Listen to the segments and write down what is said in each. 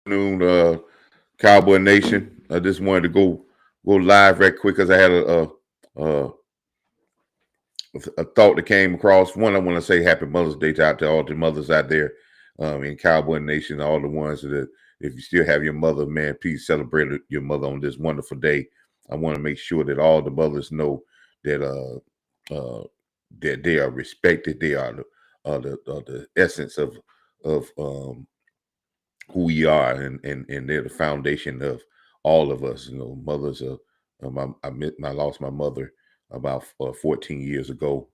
Noon, Cowboy Nation. I just wanted to go live right quick because I had a a thought that came across. One, I want to say Happy Mother's Day out to all the mothers out there in Cowboy Nation, all the ones that if you still have your mother, man, please celebrate your mother on this wonderful day. I want to make sure that all the mothers know that that they are respected. They are the essence of who we are, and they're the foundation of all of us. You know, mothers are. I lost my mother about 14 years ago,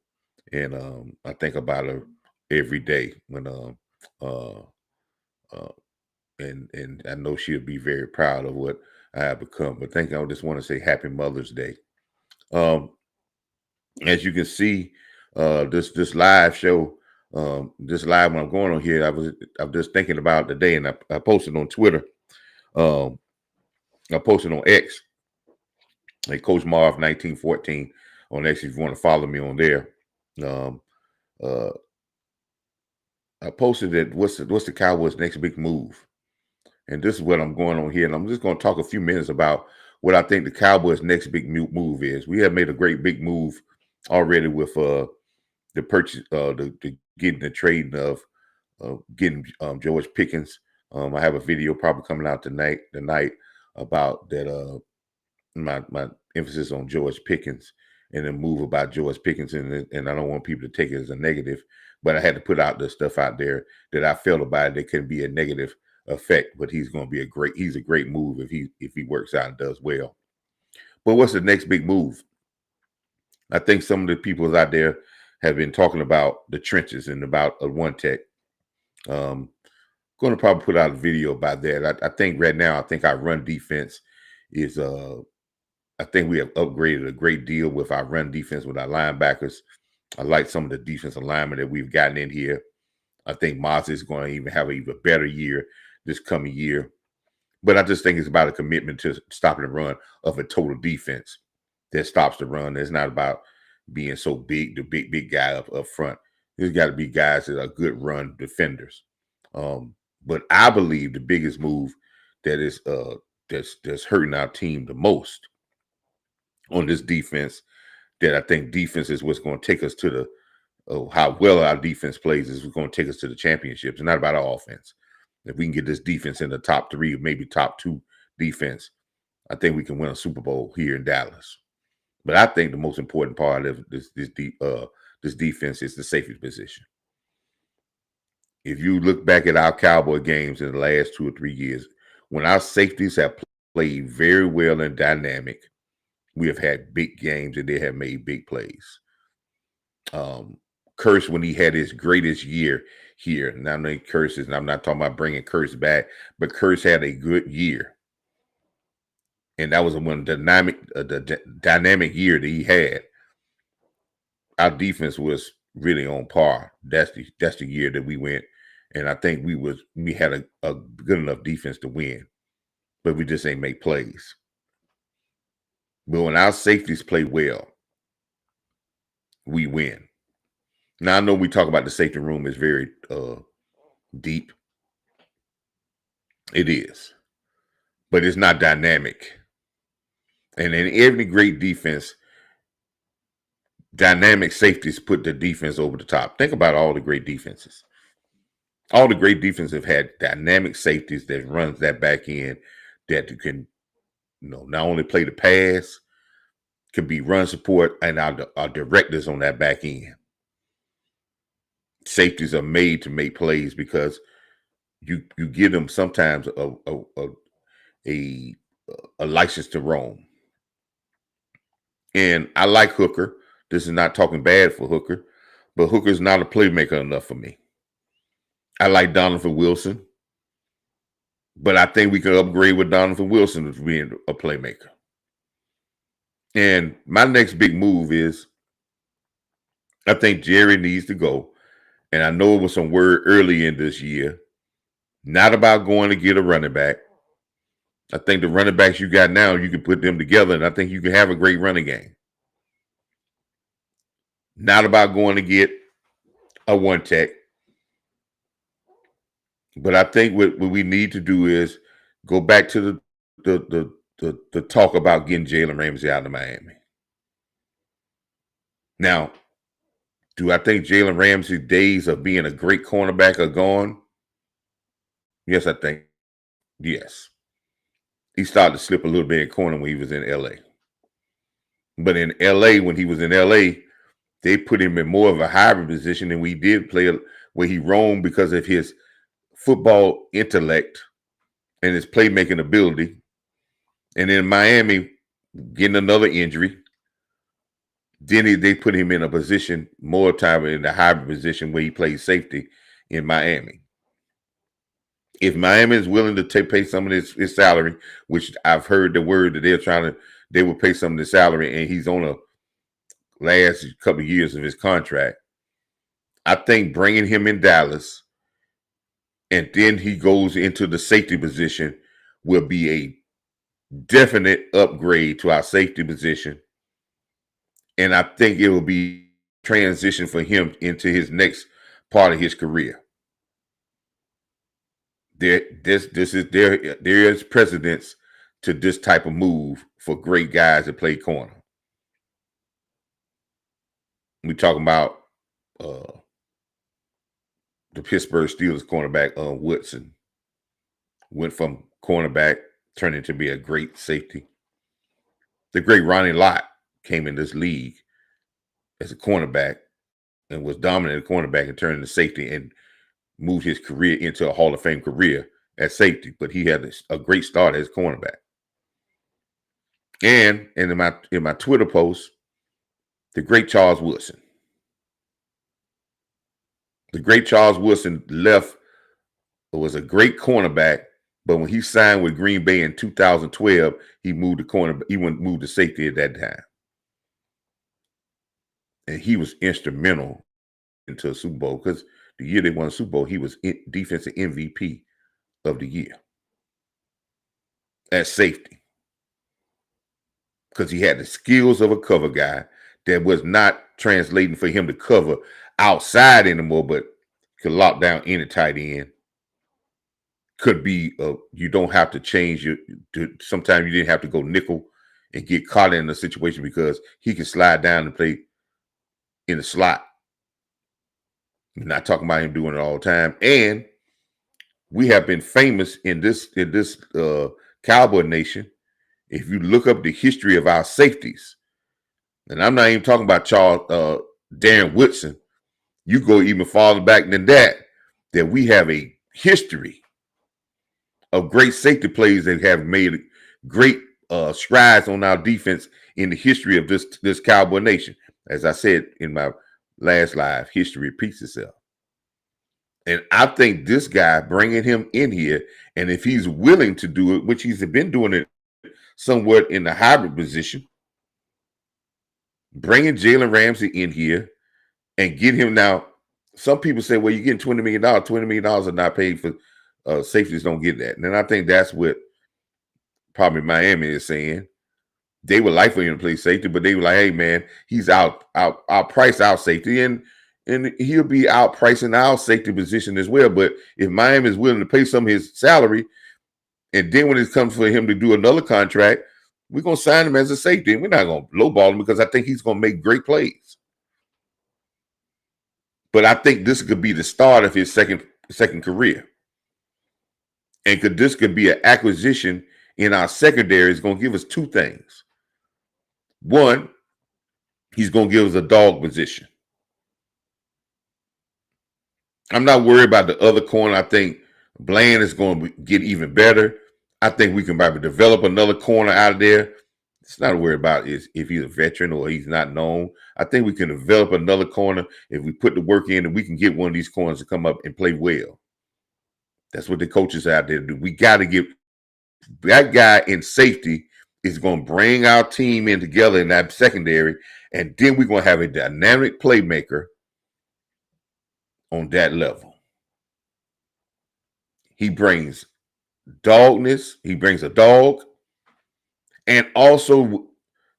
and I think about her every day when uh, uh, and I know she'll be very proud of what I have become. But I just want to say Happy Mother's Day. Um, as you can see, this live show, this live when I'm going on here, I'm just thinking about the day, and I posted on Twitter. Um, I posted on X, like Coach Marv 1914 on X. If you want to follow me on there, um, uh, I posted that what's the Cowboys' next big move, and this is what I'm going on here, and I'm just going to talk a few minutes about what I think the Cowboys' next big move is. We have made a great big move already with the purchase, the getting the trading of getting George Pickens. I have a video probably coming out tonight about that. My emphasis on George Pickens and the move about George Pickens, and I don't want people to take it as a negative, but I had to put out the stuff out there that I felt about it that can be a negative effect. But he's a great move if he works out and does well. But what's the next big move? I think some of the people out there have been talking about the trenches and about a one tech. Um, Going to probably put out a video about that. I think right now, I think our run defense is I think we have upgraded a great deal with our run defense with our linebackers. I like some of the defensive linemen that we've gotten in here. I think Moss is going to even have an even better year this coming year. But I just think it's about a commitment to stopping the run of a total defense that stops the run. It's not about being so big, the big guy up front. There's got to be guys that are good run defenders. But I believe the biggest move that is that's hurting our team the most on this defense, that I think defense is what's going to take us to the how well our defense plays is going to take us to the championships. It's not about our offense. If we can get this defense in the top three, maybe top two defense, I think we can win a Super Bowl here in Dallas. But I think the most important part of this defense is the safety position. If you look back at our Cowboy games in the last 2 or 3 years, when our safeties have played very well and dynamic, we have had big games and they have made big plays. Curse, when he had his greatest year here, now I Curse is, and I'm not talking about bringing Curse back, but Curse had a good year, and that was one the dynamic year that he had. Our defense was really on par. That's the year that we went, and I think we had a good enough defense to win, but we just ain't make plays. But when our safeties play well, we win. Now I know we talk about the safety room is very deep. It is, but it's not dynamic. And in every great defense, dynamic safeties put the defense over the top. Think about all the great defenses. All the great defenses have had dynamic safeties that runs that back end that can, not only play the pass, can be run support, and our directors on that back end. Safeties are made to make plays because you give them sometimes a license to roam. And I like Hooker. This is not talking bad for Hooker, but Hooker's not a playmaker enough for me. I like Donovan Wilson, but I think we can upgrade with Donovan Wilson as being a playmaker. And my next big move is I think Jerry needs to go. And I know it was some word early in this year, not about going to get a running back. I think the running backs you got now, you can put them together, and I think you can have a great running game. Not about going to get a one tech. But I think what we need to do is go back to the talk about getting Jalen Ramsey out of Miami. Now, do I think Jalen Ramsey's days of being a great cornerback are gone? Yes, I think. Yes. He started to slip a little bit in corner when he was in LA. But in LA, when he was in LA, they put him in more of a hybrid position than we did play where he roamed because of his football intellect and his playmaking ability. And in Miami, getting another injury, then they put him in a position more time in the hybrid position where he plays safety in Miami. If Miami is willing to pay some of his salary, which I've heard the word that they will pay some of the salary, and he's on a last couple of years of his contract. I think bringing him in Dallas and then he goes into the safety position will be a definite upgrade to our safety position. And I think it will be transition for him into his next part of his career. There is precedence to this type of move for great guys that play corner. We talking about the Pittsburgh Steelers cornerback Woodson went from cornerback turned into be a great safety. The great Ronnie Lott came in this league as a cornerback and was dominant at cornerback and turned into safety and moved his career into a Hall of Fame career at safety. But he had a great start as cornerback. And in my Twitter post, the great Charles Woodson. The great Charles Woodson was a great cornerback, but when he signed with Green Bay in 2012, he moved to safety at that time. And he was instrumental into a Super Bowl because the year they won the Super Bowl, he was defensive MVP of the year at safety because he had the skills of a cover guy that was not translating for him to cover outside anymore, but could lock down any tight end. Could be you don't have to change sometimes you didn't have to go nickel and get caught in a situation because he can slide down and play in the slot. I'm not talking about him doing it all the time. And we have been famous in this Cowboy Nation. If you look up the history of our safeties, and I'm not even talking about Darren Woodson, you go even farther back than that we have a history of great safety plays that have made great strides on our defense in the history of this Cowboy Nation. As I said in my last live, history repeats itself. And I think this guy, bringing him in here, and if he's willing to do it, which he's been doing it somewhat in the hybrid position, bringing Jalen Ramsey in here and get him now. Some people say, well, you're getting $20 million. $20 million are not paid for safeties, don't get that. And I think that's what probably Miami is saying. They would like for him to play safety, but they were like, hey, man, he's out price our safety. And he'll be outpricing our safety position as well. But if Miami is willing to pay some of his salary, and then when it comes for him to do another contract, we're going to sign him as a safety. And we're not going to lowball him because I think he's going to make great plays. But I think this could be the start of his second career. And this could be an acquisition in our secondary. It's going to give us two things. One, he's going to give us a dog position. I'm not worried about the other corner. I think Bland is going to get even better. I think we can probably develop another corner out of there. It's not worried about if he's a veteran or he's not known. I think we can develop another corner if we put the work in and we can get one of these corners to come up and play well. That's what the coaches out there do. We got to get that guy in safety is going to bring our team in together in that secondary, and then we're going to have a dynamic playmaker on that level. He brings dogness. He brings a dog. And also,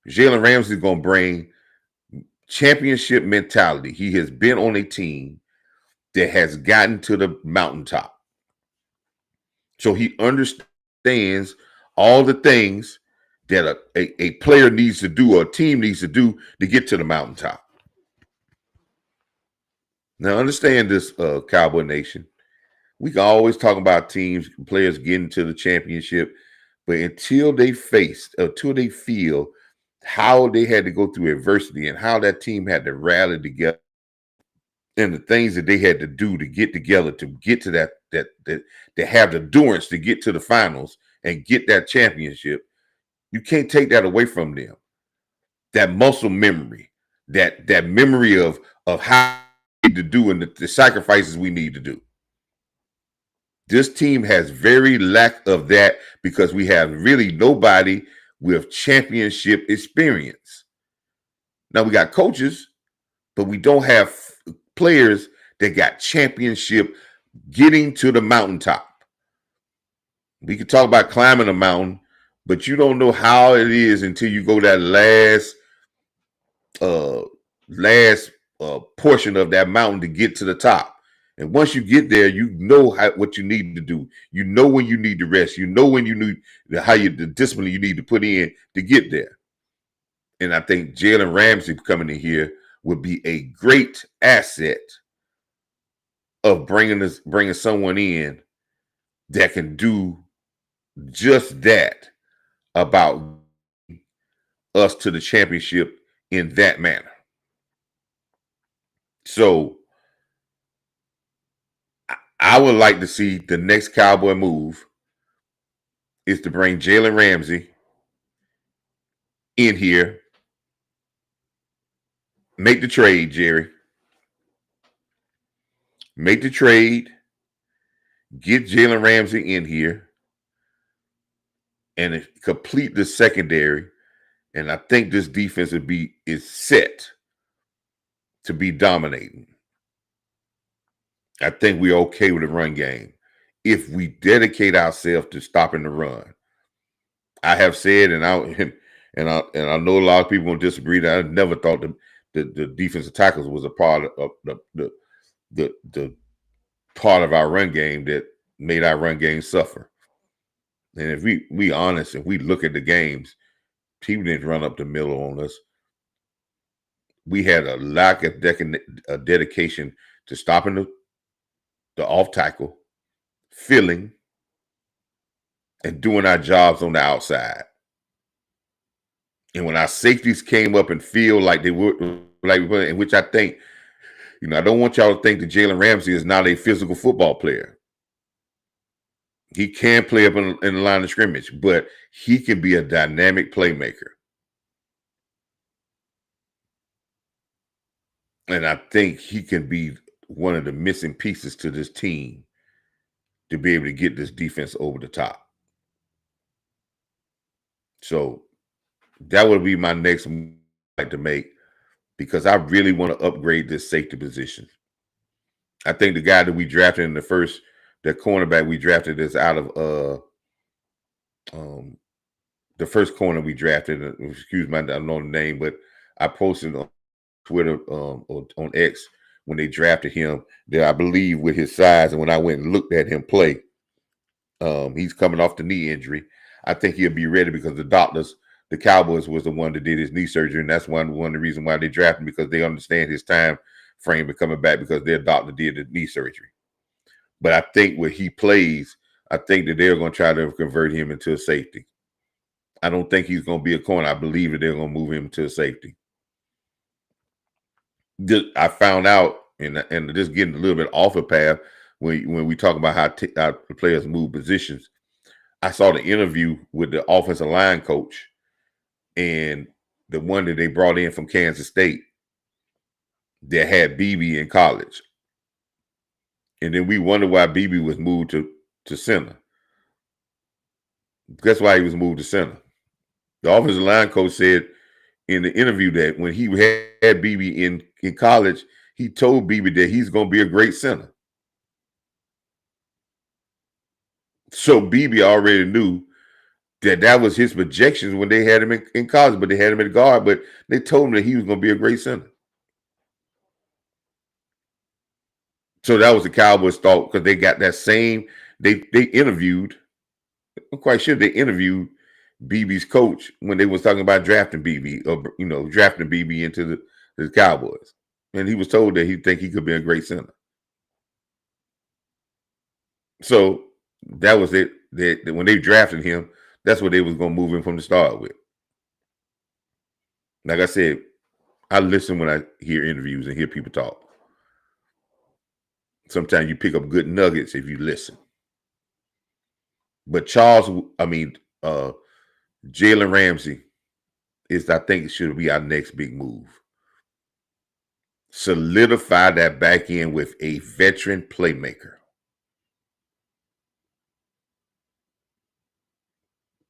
Jalen Ramsey is going to bring championship mentality. He has been on a team that has gotten to the mountaintop. So he understands all the things that a player needs to do or a team needs to do to get to the mountaintop. Now, understand this, Cowboy Nation. We can always talk about teams, players getting to the championship, but until they feel how they had to go through adversity and how that team had to rally together and the things that they had to do to get together to get to that to have the endurance to get to the finals and get that championship, you can't take that away from them. That muscle memory, that memory of how we need to do and the sacrifices we need to do. This team has very lack of that because we have really nobody with championship experience. Now we got coaches, but we don't have players that got championship getting to the mountaintop. We can talk about climbing a mountain, but you don't know how it is until you go that last portion of that mountain to get to the top. And once you get there, you know what you need to do. You know when you need to rest. You know when you need the discipline you need to put in to get there. And I think Jalen Ramsey coming in here would be a great asset of bringing someone in that can do just that about us to the championship in that manner. So I would like to see the next Cowboy move is to bring Jalen Ramsey in here. Make the trade, Jerry. Make the trade. Get Jalen Ramsey in here and complete the secondary. And I think this defense is set to be dominating. I think we're okay with the run game if we dedicate ourselves to stopping the run. I have said, and I know a lot of people will disagree, that I never thought the defensive tackles was a part of the part of our run game that made our run game suffer. And if we honest, if we look at the games, people didn't run up the middle on us. We had a lack of dedication to stopping the off tackle, filling, and doing our jobs on the outside. And when our safeties came up and feel like they were, in which I think, I don't want y'all to think that Jalen Ramsey is not a physical football player. He can play up in the line of scrimmage, but he can be a dynamic playmaker. And I think he can be one of the missing pieces to this team to be able to get this defense over the top. So that would be my next move I'd like to make, because I really want to upgrade this safety position. I think the guy that we drafted in the cornerback we drafted is out of the first corner we drafted. Excuse me, I don't know the name, but I posted on Twitter or on X when they drafted him that I believe with his size, and when I went and looked at him play, he's coming off the knee injury. I think he'll be ready because the Cowboys was the one that did his knee surgery, and that's one of the reasons why they drafted him, because they understand his time frame of coming back because their doctor did the knee surgery. But I think when he plays, I think that they're going to try to convert him into a safety. I don't think he's going to be a corner. I believe that they're going to move him to a safety. I found out, and just getting a little bit off a path, when we talk about how the players move positions, I saw the interview with the offensive line coach and the one that they brought in from Kansas State that had BB in college. And then we wonder why BB was moved to center. That's why he was moved to center. The offensive line coach said in the interview that when he had BB in college, he told BB that he's going to be a great center. So BB already knew that was his projections when they had him in college, but they had him at guard, but they told him that he was going to be a great center. So that was the Cowboys' thought, because they got that same they interviewed. I'm quite sure they interviewed BB's coach when they was talking about drafting BB, or drafting BB into the Cowboys, and he was told that he think he could be a great center. So that was it. When they drafted him, that's what they was going to move him from the start with. Like I said, I listen when I hear interviews and hear people talk. Sometimes you pick up good nuggets if you listen. But Jalen Ramsey I think, should be our next big move. Solidify that back end with a veteran playmaker.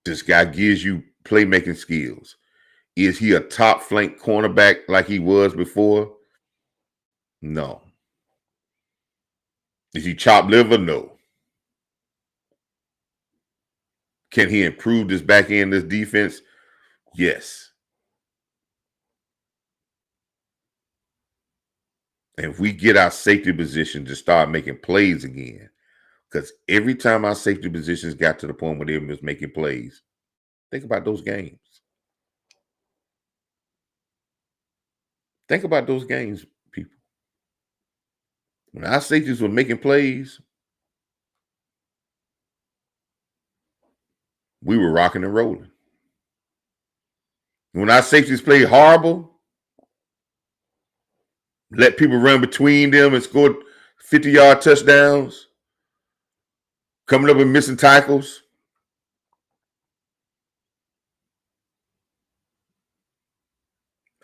This guy gives you playmaking skills. Is he a top flank cornerback like he was before? No. Is he chopped liver? No. Can he improve this back end, this defense? Yes. And if we get our safety position to start making plays again, because every time our safety positions got to the point where they was making plays, think about those games. Think about those games, people. When our safeties were making plays, we were rocking and rolling. When our safeties played horrible, let people run between them and scored 50-yard touchdowns, coming up and missing tackles.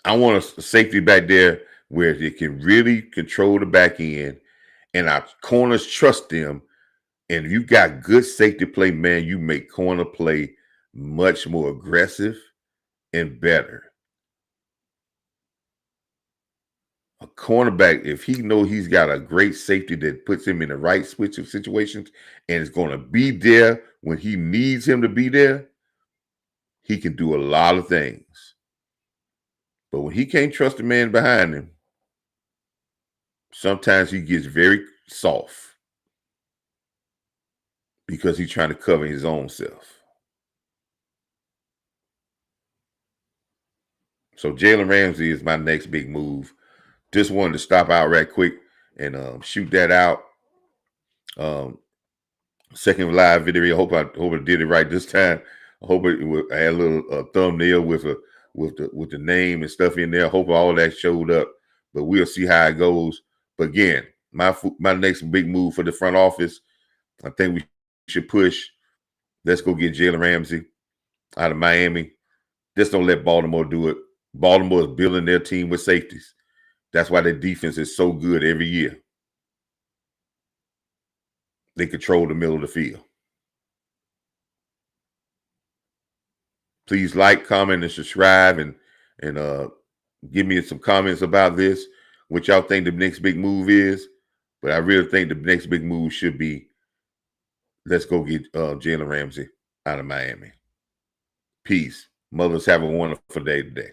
I want a safety back there where they can really control the back end and our corners trust them. And if you got good safety play, man, you make corner play much more aggressive and better. A cornerback, if he knows he's got a great safety that puts him in the right switch of situations and is going to be there when he needs him to be there, he can do a lot of things. But when he can't trust the man behind him, sometimes he gets very soft because he's trying to cover his own self. So Jalen Ramsey is my next big move. Just wanted to stop out right quick and shoot that out. Second live video. I hope I did it right this time. I hope I had a little thumbnail with the name and stuff in there. I hope all that showed up. But we'll see how it goes. But again, my next big move for the front office, I think we should push. Let's go get Jalen Ramsey out of Miami. Just don't let Baltimore do it. Baltimore is building their team with safeties. That's why their defense is so good every year. They control the middle of the field. Please like, comment, and subscribe, and give me some comments about this, what y'all think the next big move is. But I really think the next big move should be, let's go get Jalen Ramsey out of Miami. Peace. Mothers, have a wonderful day today.